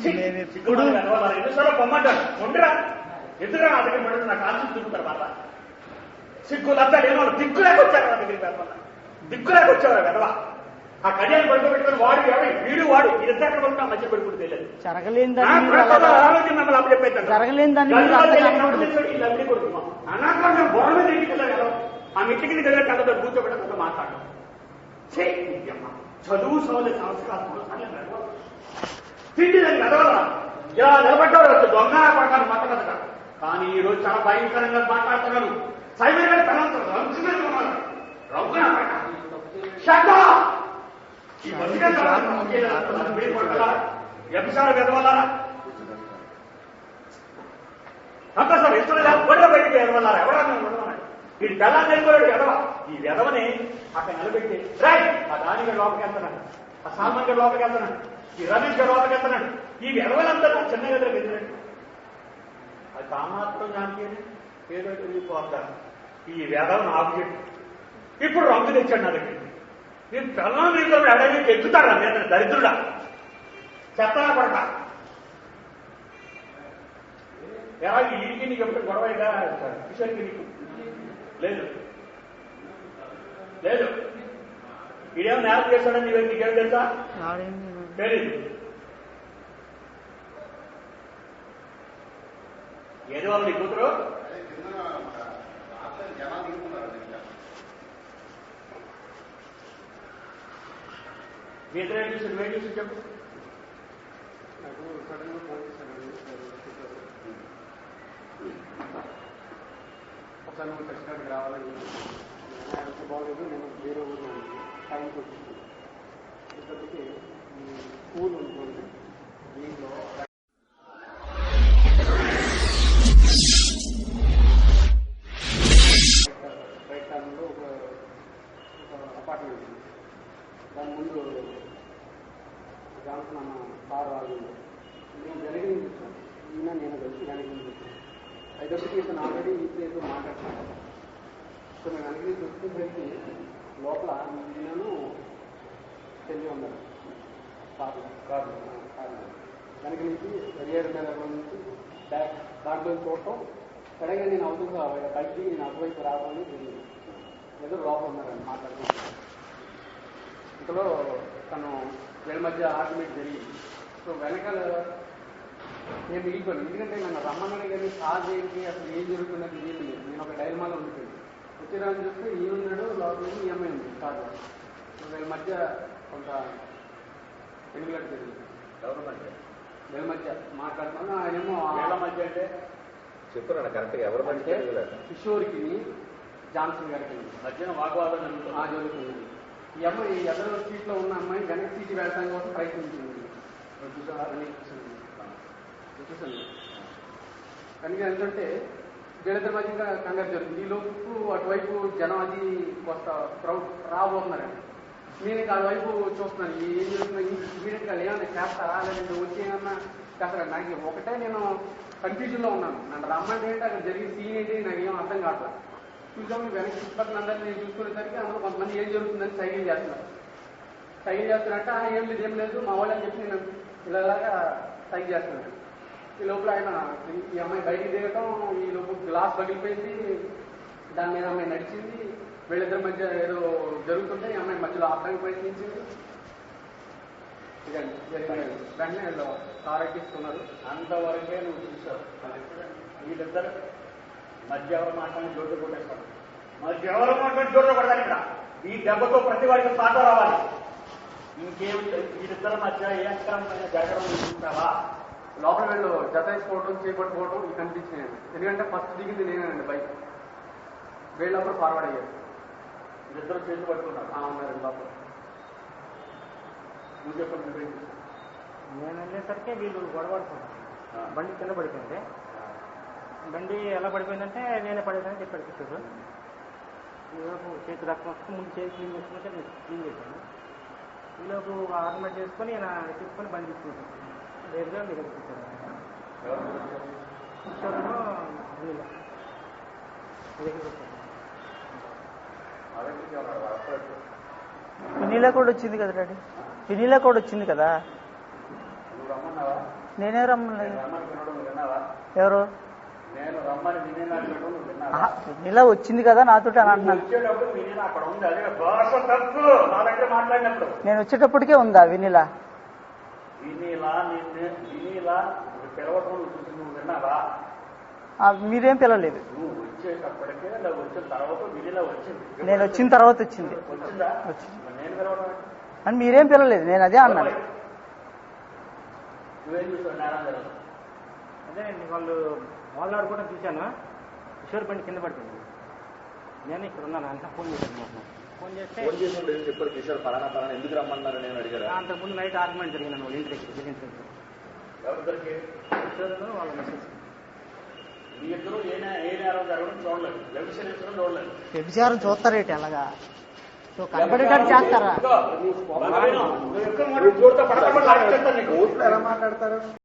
ఎన్నిసార్లు పొమ్మంటారు ఉండరా ఎదురుగా నా దగ్గర పడుతుంది నాకు ఆలోచన తిరుగుతారు మళ్ళా సిగ్గులంతా ఏమో దిక్కులేక వచ్చారు నా దగ్గరికి వల్ల దిక్కులేక వచ్చేవారు వెదవా ఆ కళ్యాణ్ పడుకోబెట్టుకుని వాడు ఎవరి వీడు వాడు ఇద్దరు పడుకున్నా మధ్య పెట్టుకుంటూ తెలియదు మిమ్మల్ని అప్పచెప్పేస్తాను కొడుకున్నాం అనాక బొర మీద ఇంటికి ఆ ఇంటికి దగ్గర కళ్ళతో కూర్చోబెట్టకుండా మాట్లాడడం చదువు సౌలే సంస్కారం తిండి దాన్ని వెదవరా ఇలా నిలబడ్డాడు వచ్చి దొంగ పడతాను మాట్లాడతా కానీ ఈ రోజు చాలా భయంకరంగా మాట్లాడుతున్నాను సైబర్ ఈ ఎపిసాడ్ వెదవల్లారా అంతా సార్ ఇస్తున్నా గొడవ బయటికి ఎదవల్లారా ఎవరన్నా ఉండమన్నాడు వీడి తెల్లాన్ని వెళ్ళిపోయాడు ఎదవ ఈ వెదవని అక్కడ నిలబెట్టి రాయ్ ఆ దాని గారి లోపలికి వెళ్తున్నాడు ఆ సాల్మన్ గారి లోపలికి వెళ్తున్నాడు ఈ రమేష్ గారి లోపలికి వెళ్తున్నాడు ఈ వెదవలంతా చిన్న గదిలో వెళ్ళినట్టు అది తామాత్రం దానికి ఏదో తెలియపోతారు ఈ వేదవను ఆబ్జెక్ట్ ఇప్పుడు రంగు తెచ్చాడు నా దగ్గర నేను తెల్లం మీద అడవికి ఎక్కుతాడా నేను దరిద్రుడా చెత్తనా పడతా ఎలా ఈడికి నీకు ఎప్పుడు గొడవగా కిషన్కి నీకు లేదు లేదు ఈడేమో నేరం చేశాడని నీకేం తెలుసా తెలీదు ఏది వాళ్ళు నీ కూతురు మీ ఇద్దరు ఏం చూసి నువ్వేం చూసి చెప్పు నాకు సడన్ గా ఫోన్ చేశాను ఒకసారి నువ్వు ఖచ్చితంగా రావాలని బాగోదు నేను వేరే ఊరు టైంకి వచ్చింది ఇప్పటికీ స్కూల్ ఉంటుంది దీంట్లో రైట్ టైంలో ఒక అపార్ట్మెంట్ ఉంది దాని ముందు జాన్సన్ అన్న కారు ఆగింది నేను జరిగింది చూసాను ఈయన నేను కలిసి వెనక్కి చూసాను అయినప్పటికీ ఇతను ఆల్రెడీ ఈ ప్లేస్లో మాట్లాడుతున్నాను సో నేను వెనక్కి చూసేసరికి లోపల ఈయనను తెలియ ఉన్నారు కారు కారు వెనక నుంచి రియర్ మీద నుంచి దాంట్లో చూడటం సడన్గా నేను అవుతుందా బయటికి నేను అటువైపు రావాలని తెలియదు ఏదో లోపల ఉన్నారని మాట్లాడుతున్నాను ఇంతలో తను వీళ్ళ మధ్య ఆర్గ్యుమెంట్ జరిగింది సో వెనకాల నేను మిగిలిపోయాను ఎందుకంటే నన్ను రమ్మన్నాడు కానీ కాల్ చేయండి అసలు ఏం జరుగుతున్నది ఏం లేదు నేను ఒక డైలమాలో ఉండిపోయింది వచ్చేదాన్ని చూస్తే ఈయనున్నాడు లోపల ఈ అమ్మాయి ఉంది కాదు వీళ్ళ మధ్య కొంత పెనుగులాట జరిగింది ఎవరి మధ్య వీళ్ళ మధ్య మాట్లాడుతున్నాను ఆయనేమో వీళ్ళ మధ్య అంటే చెప్పురా కరెక్ట్గా ఎవరి మధ్య కిషోర్కి జాన్సన్ గారికి మధ్యన వాగ్వాదం జరుగుతుంది ఈ అమ్మాయి ఎదురు సీట్లో ఉన్న అమ్మాయి వెనక సీట్ వెళ్ళడానికి కోసం ప్రయత్నించింది చూసాను కనుక ఏంటంటే వీళ్ళిద్దరి మధ్య కంగారు జరుగుతుంది ఈ లోపు అటువైపు జనం అది కొత్త క్రౌడ్ రాబోతున్నారండి నేను అటువైపు చూస్తున్నాను ఏం జరుగుతుంది ఇమీడియట్గా ఏమన్నా చేస్తారా లేదంటే వచ్చి ఏమన్నా చేస్తారా నాకు ఒకటే నేను కన్ఫ్యూజన్లో ఉన్నాను నన్ను రమ్మంటే ఏంటి అక్కడ జరిగిన సీన్ ఏంటి నాకు ఏం అర్థం కావట్లేదు చూసాము వెనక్కి చుట్టుపక్కల అందరినీ నేను చూసుకునేసరికి అందులో కొంతమంది ఏం జరుగుతుందని సైకిల్ చేస్తున్నారు సైకిల్ చేస్తున్నట్ట ఏం లేదు మా వాళ్ళని చెప్పి నేను ఇలాగా సైకిల్ చేస్తున్నాను ఈ లోపల ఆయన ఈ అమ్మాయి బయటికి దిగటం ఈ లోపు గ్లాస్ పగిలిపోయింది దాని మీద అమ్మాయి నడిచింది వీళ్ళిద్దరి మధ్య ఏదో జరుగుతుంటే ఈ అమ్మాయి మధ్యలో ఆపడానికి ప్రయత్నించింది వెంటనే వీళ్ళు కారు ఎక్కిస్తున్నారు అంతవరకే నువ్వు చూసావు వీళ్ళిద్దరు మధ్య ఎవరు మాట్లాడి జోడు కొట్టేస్తాడు మధ్య ఎవరు మాట్లాడి జోడు కొడతాను ఇక్కడ ఈ దెబ్బతో ప్రతి వాడికి పాట రావాలి ఇంకేం వీళ్ళిద్దరి మధ్య ఏ అక్రమమైన జరగడం చూస్తావా లోపల వీళ్ళు జత వేసుకోవడం చేపట్టుకోవడం ఇవి కనిపించినాయండి ఎందుకంటే ఫస్ట్ దిగింది నేనేనండి బైక్ వీళ్ళప్పుడు ఫార్వర్డ్ అయ్యారు వీళ్ళిద్దరు చేతులు పట్టుకున్నారు ఉన్నారండి లోపల నువ్వు చెప్పండి నేను వెళ్ళేసరికి వీళ్ళు గొడవడుతున్నారు బండి కింద పడిపోయింది బండి ఎలా పడిపోయిందంటే నేనే పడేదని చెప్పాడు కిషోర్ ఈలోపు చేతి రక్తం వస్తే ముందు చేతి క్లీన్ చేసుకుంటే నేను క్లీన్ చేశాను ఈలోపు ఆర్నమెంట్ చేసుకొని నేను తీసుకొని బండి తీసుకుంటాను వేరుగా మీరు తీసుకుంటాను కిషోర్ను వినీలా కూడా వచ్చింది కదా డాడీ వినీలా కూడా వచ్చింది కదా నువ్వు రమ్మన్నావా? నేనే రమ్మలేదు. నేను రమ్మని వినడం నువ్వు విన్నావా? ఎవరు? నేను రమ్మని వినేనాడు నువ్వు విన్నావా? ఆహా, ఇలా వచ్చింది కదా నాతోటి అని నువ్వు అంటున్నాను. వచ్చేటప్పుడు వినేనా అక్కడ ఉంది, అదే భాష తప్పు నా దగ్గర మాట్లాడినప్పుడు. నేను వచ్చేటప్పటికే ఉందా వినిలా? వినీలా పిలవటం నువ్వు విన్నావా? మీరేం పిలవలేదు. నువ్వు వచ్చేటప్పటికే నువ్వు వచ్చిన తర్వాత వినీలా వచ్చింది. నేను వచ్చిన తర్వాత వచ్చింది. వచ్చిందా? వచ్చింది మరి నేను పిలవడం అని మీరేం పిలవలేదు. నేను అదే అన్నాను. నువ్వేం చూసావు నేరం జరగదు. అదేనండి వాళ్ళు కూడా చూశాను. కిషోర్ బండి కింద పడిపోయింది. నేను ఇక్కడ ఉన్నాను అంతా ఫోన్ చేశాను. ఫోన్ చేస్తే ఫోన్ చేసి ఏం చెప్పారు? కిషోర్ పలానా ఎందుకు రమ్మన్నారు నేను అడిగారా? అంతకుముందు నైట్ ఆర్గ్యుమెంట్ జరిగిన వాళ్ళు ఇంటి దగ్గర ఎవరిద్దరికి? కిషోర్ వాళ్ళ మెసేజ్. మీ ఇద్దరు ఏ నేరం జరగడం చూడలేదు, వ్యభిచరించడం చూడలేదు. వ్యభిచారం చూస్తారేటి అలాగా? కనబడేటట్టు చేస్తారా? నువ్వు ఎక్కువ మాట చూడతా పడతా ఎలా మాట్లాడతారు?